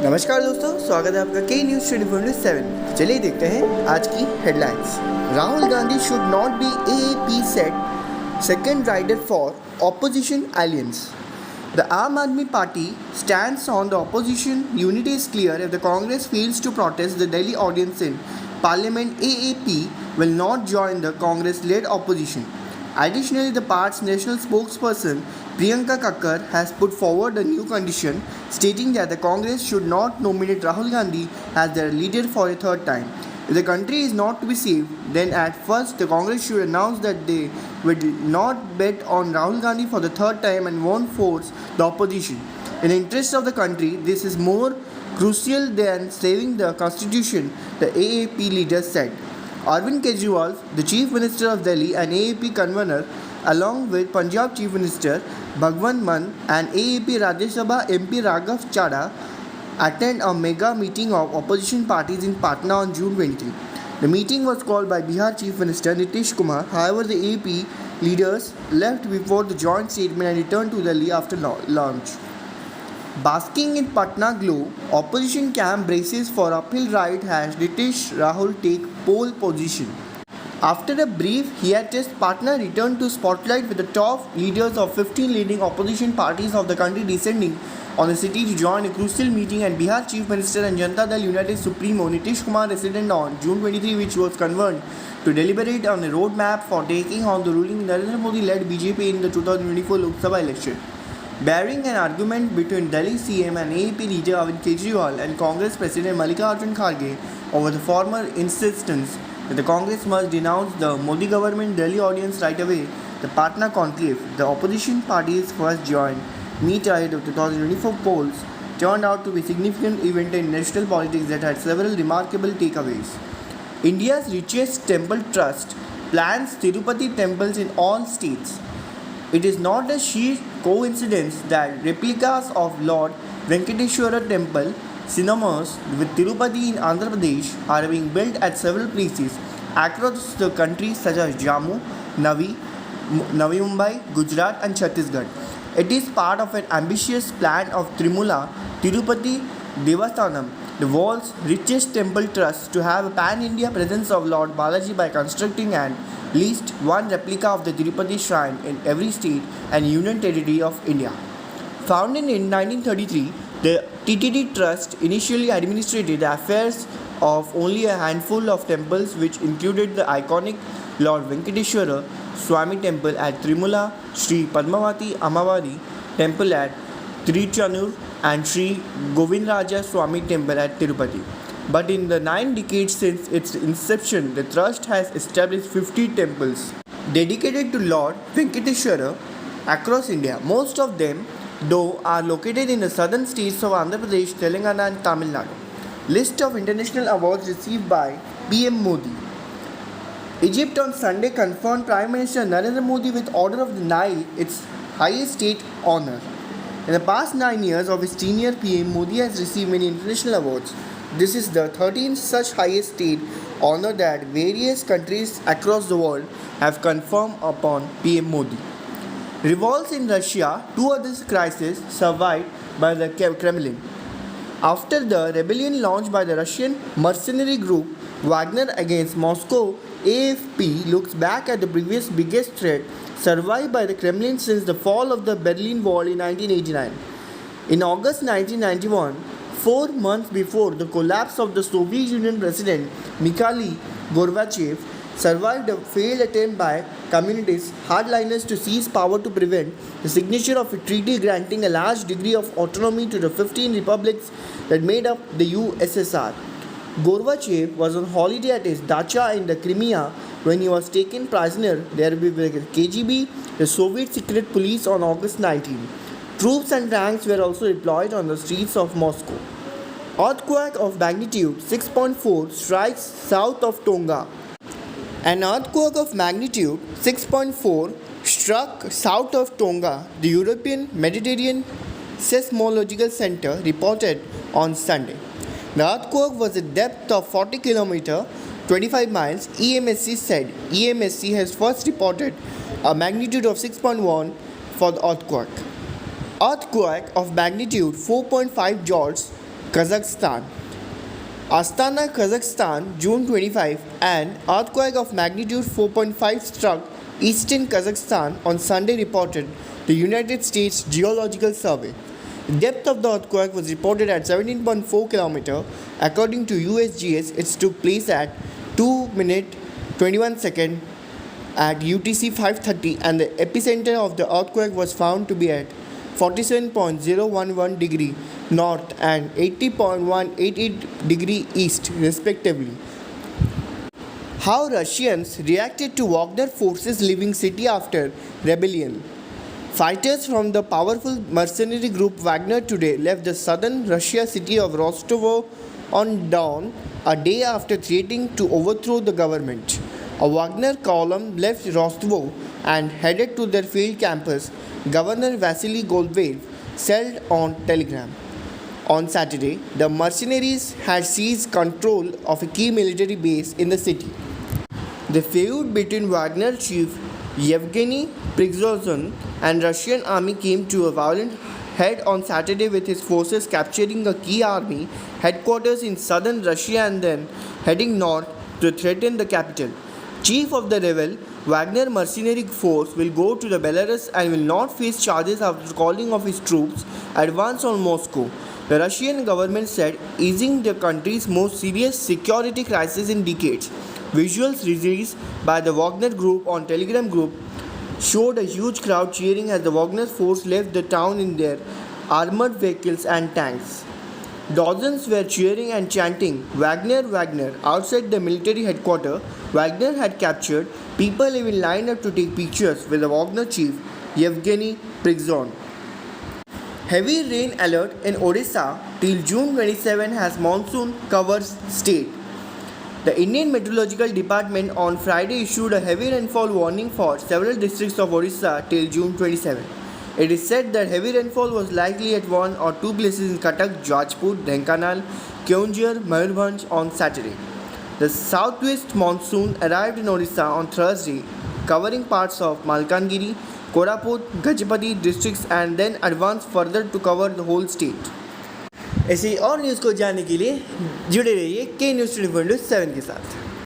नमस्कार दोस्तों, स्वागत है आपका के न्यूज़ 24/7। चलिए देखते हैं आज की headlines. Rahul Gandhi should not be AAP set second rider for opposition alliance. The Aam Aadmi Party stands on the opposition. Unity is clear. If the Congress fails to protest the Delhi audience in Parliament, AAP will not join the Congress-led opposition. Additionally, the party's national spokesperson Priyanka Kakkar has put forward a new condition stating that the Congress should not nominate Rahul Gandhi as their leader for a third time. If the country is not to be saved, then at first the Congress should announce that they will not bet on Rahul Gandhi for the third time and won't force the opposition. In the interest of the country, this is more crucial than saving the constitution, the AAP leaders said. Arvind Kejriwal, the Chief Minister of Delhi and AAP convener, along with Punjab Chief Minister Bhagwant Mann and AAP Rajya Sabha MP Raghav Chadha, attend a mega meeting of opposition parties in Patna on June 23. The meeting was called by Bihar Chief Minister Nitish Kumar. However, the AAP leaders left before the joint statement and returned to Delhi after lunch. Basking in Patna glow, opposition camp braces for uphill ride as Nitish Rahul take pole position. After a brief hiatus, Patna returned to spotlight with the top leaders of 15 leading opposition parties of the country descending on the city to join a crucial meeting at Bihar Chief Minister and Janata Dal United Supremo Nitish Kumar resident on June 23, which was convened to deliberate on a roadmap for taking on the ruling Narendra Modi-led BJP in the 2024 Lok Sabha election. Bearing an argument between Delhi CM and AAP leader Arvind Kejriwal and Congress President Mallikarjun Kharge over the former insistence that the Congress must denounce the Modi government Delhi audience right away, the Patna conclave, the opposition parties first joined meet ahead of 2024 polls, turned out to be a significant event in national politics that had several remarkable takeaways. India's richest temple trust plans Tirupati temples in all states. It is not a sheer coincidence that replicas of Lord Venkateshwara temple synonymous with Tirupati in Andhra Pradesh are being built at several places across the country such as Jammu, Navi Mumbai, Gujarat and Chhattisgarh. It is part of an ambitious plan of Tirumala Tirupati Devasthanam, the world's richest temple trust, to have a pan-India presence of Lord Balaji by constructing at least one replica of the Tirupati shrine in every state and union territory of India. Founded in 1933, the TTD Trust initially administrated the affairs of only a handful of temples, which included the iconic Lord Venkateshwara Swami Temple at Tirumala, Sri Padmavati Amavadi Temple at Tiruchanur and Sri Govindaraja Swami Temple at Tirupati. But in the 9 decades since its inception, the trust has established 50 temples dedicated to Lord Venkateshwara across India. Most of them, though, are located in the southern states of Andhra Pradesh, Telangana and Tamil Nadu. List of international awards received by PM Modi. Egypt on Sunday confirmed Prime Minister Narendra Modi with Order of the Nile, its highest state honor. In the past 9 years of his tenure, PM Modi has received many international awards. This is the 13th such highest state honor that various countries across the world have conferred upon PM Modi. Revolts in Russia, 2 other crises survived by the Kremlin. After the rebellion launched by the Russian mercenary group Wagner against Moscow, AAP looks back at the previous biggest threat survived by the Kremlin since the fall of the Berlin Wall in 1989. In August 1991, 4 months before the collapse of the Soviet Union, President Mikhail Gorbachev survived a failed attempt by communist hardliners to seize power to prevent the signature of a treaty granting a large degree of autonomy to the 15 republics that made up the USSR. Gorbachev was on holiday at his dacha in the Crimea when he was taken prisoner there with the KGB, the Soviet secret police, on August 19. Troops and tanks were also deployed on the streets of Moscow. Earthquake of magnitude 6.4 strikes south of Tonga. An earthquake of magnitude 6.4 struck south of Tonga, the European Mediterranean Seismological Center reported on Sunday. The earthquake was a depth of 40 km, 25 miles, EMSC said. EMSC has first reported a magnitude of 6.1 for the earthquake. Earthquake of magnitude 4.5 joules Kazakhstan. Astana, Kazakhstan, June 25, an earthquake of magnitude 4.5 struck eastern Kazakhstan on Sunday, reported the United States Geological Survey. The depth of the earthquake was reported at 17.4 km. According to USGS, it took place at 2 minutes 21 seconds at UTC 5:30, and the epicenter of the earthquake was found to be at 47.011 degree north and 80.188 degree east, respectively. How Russians reacted to Wagner forces leaving city after rebellion. Fighters from the powerful mercenary group Wagner today left the southern Russia city of Rostovo-on-Don a day after threatening to overthrow the government. A Wagner column left Rostovo and headed to their field campus, Governor Vasily Goldvev said on Telegram. On Saturday, the mercenaries had seized control of a key military base in the city. The feud between Wagner chief Yevgeny Prigozhin and Russian army came to a violent head on Saturday, with his forces capturing a key army headquarters in southern Russia and then heading north to threaten the capital. Chief of the rebel Wagner mercenary force will go to the Belarus and will not face charges after calling off his troops advance on Moscow, the Russian government said, easing the country's most serious security crisis in decades. Visuals released by the Wagner group on Telegram group showed a huge crowd cheering as the Wagner force left the town in their armored vehicles and tanks. Dozens were cheering and chanting "Wagner, Wagner" outside the military headquarters. Wagner had captured people even lined up to take pictures with the Wagner chief Yevgeny Prigozhin. Heavy rain alert in Odisha till June 27 as monsoon covers state. The Indian Meteorological Department on Friday issued a heavy rainfall warning for several districts of Odisha till June 27. It is said that heavy rainfall was likely at one or two places in Cuttack, Jajpur, Dhenkanal, Keonjhar, Mayurbhanj on Saturday. The southwest monsoon arrived in Odisha on Thursday, covering parts of Malkangiri, Koraput, Gajapati districts and then advanced further to cover the whole state. ऐसी और news को जानने के लिए जुड़े रहिए के news 24/7 के साथ।